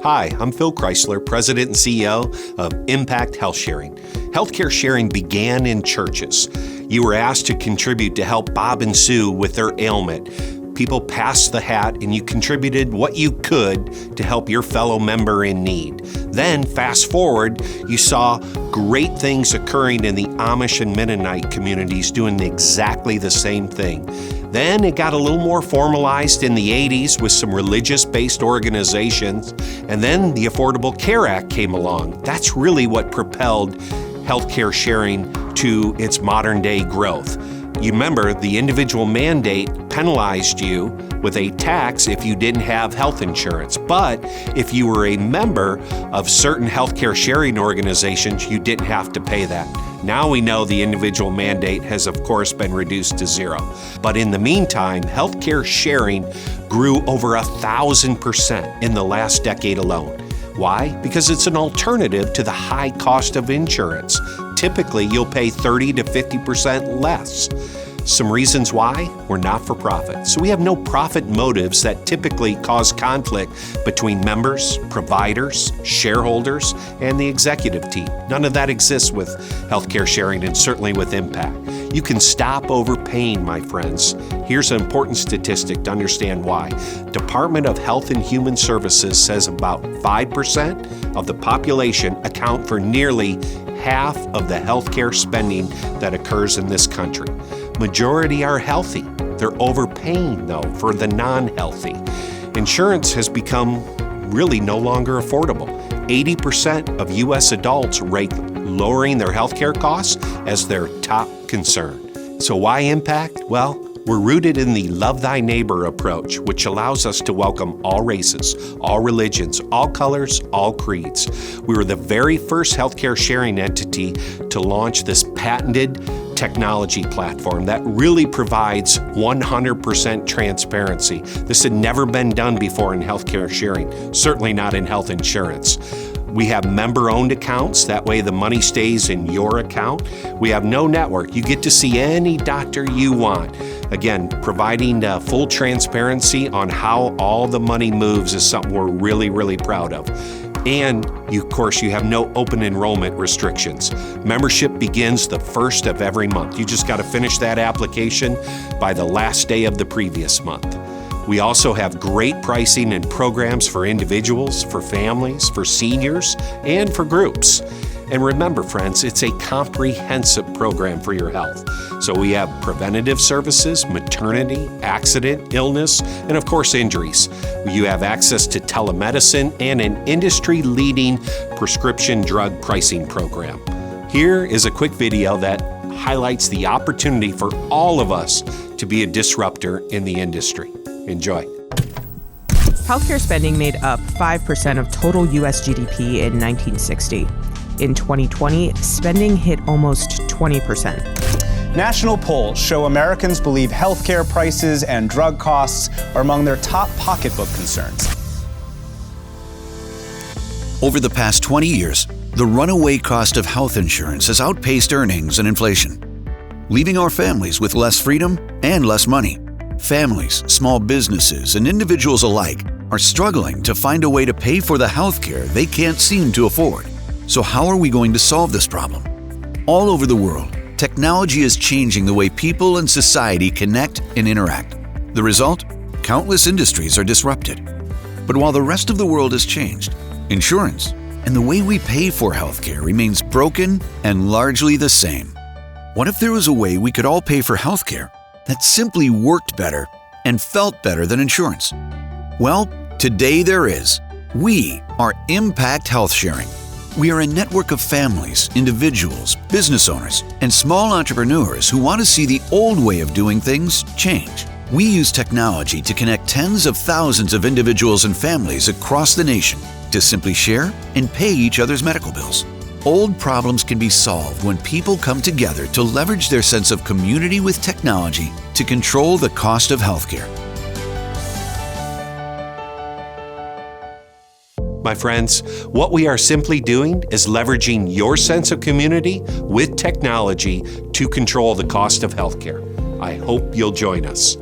Hi, I'm Phil Chrysler, President and CEO of Impact Health Sharing. Healthcare sharing began in churches. You were asked to contribute to help Bob and Sue with their ailment. People passed the hat and you contributed what you could to help your fellow member in need. Then, fast forward, you saw great things occurring in the Amish and Mennonite communities doing exactly the same thing. Then it got a little more formalized in the 80s with some religious-based organizations, and then the Affordable Care Act came along. That's really what propelled healthcare sharing to its modern-day growth. You remember the individual mandate penalized you with a tax if you didn't have health insurance. But if you were a member of certain healthcare sharing organizations, you didn't have to pay that. Now we know the individual mandate has, of course, been reduced to zero. But in the meantime, healthcare sharing grew over 1,000% in the last decade alone. Why? Because it's an alternative to the high cost of insurance. Typically, you'll pay 30 to 50% less. Some reasons why? We're not for profit. So we have no profit motives that typically cause conflict between members, providers, shareholders, and the executive team. None of that exists with healthcare sharing and certainly with Impact. You can stop overpaying, my friends. Here's an important statistic to understand why. Department of Health and Human Services says about 5% of the population account for nearly half of the healthcare spending that occurs in this country. Majority are healthy. They're overpaying, though, for the non-healthy. Insurance has become really no longer affordable. 80% of U.S. adults rate lowering their healthcare costs as their top concern. So why Impact? Well, we're rooted in the Love Thy Neighbor approach, which allows us to welcome all races, all religions, all colors, all creeds. We were the very first healthcare sharing entity to launch this patented technology platform that really provides 100% transparency. This had never been done before in healthcare sharing, certainly not in health insurance. We have member-owned accounts. That way the money stays in your account. We have no network. You get to see any doctor you want. Again, providing full transparency on how all the money moves is something we're really, really proud of. And, of course, you have no open enrollment restrictions. Membership begins the first of every month. You just got to finish that application by the last day of the previous month. We also have great pricing and programs for individuals, for families, for seniors, and for groups. And remember, friends, it's a comprehensive program for your health. So we have preventative services, maternity, accident, illness, and of course, injuries. You have access to telemedicine and an industry-leading prescription drug pricing program. Here is a quick video that highlights the opportunity for all of us to be a disruptor in the industry. Enjoy. Healthcare spending made up 5% of total U.S. GDP in 1960. In 2020, spending hit almost 20%. National polls show Americans believe healthcare prices and drug costs are among their top pocketbook concerns. Over the past 20 years, the runaway cost of health insurance has outpaced earnings and inflation, leaving our families with less freedom and less money. Families, small businesses, and individuals alike are struggling to find a way to pay for the healthcare they can't seem to afford. So how are we going to solve this problem? All over the world, technology is changing the way people and society connect and interact. The result? Countless industries are disrupted. But while the rest of the world has changed, insurance and the way we pay for healthcare remains broken and largely the same. What if there was a way we could all pay for healthcare that simply worked better and felt better than insurance? Well, today there is. We are Impact Health Sharing. We are a network of families, individuals, business owners, and small entrepreneurs who want to see the old way of doing things change. We use technology to connect tens of thousands of individuals and families across the nation to simply share and pay each other's medical bills. Old problems can be solved when people come together to leverage their sense of community with technology to control the cost of healthcare. My friends, what we are simply doing is leveraging your sense of community with technology to control the cost of healthcare. I hope you'll join us.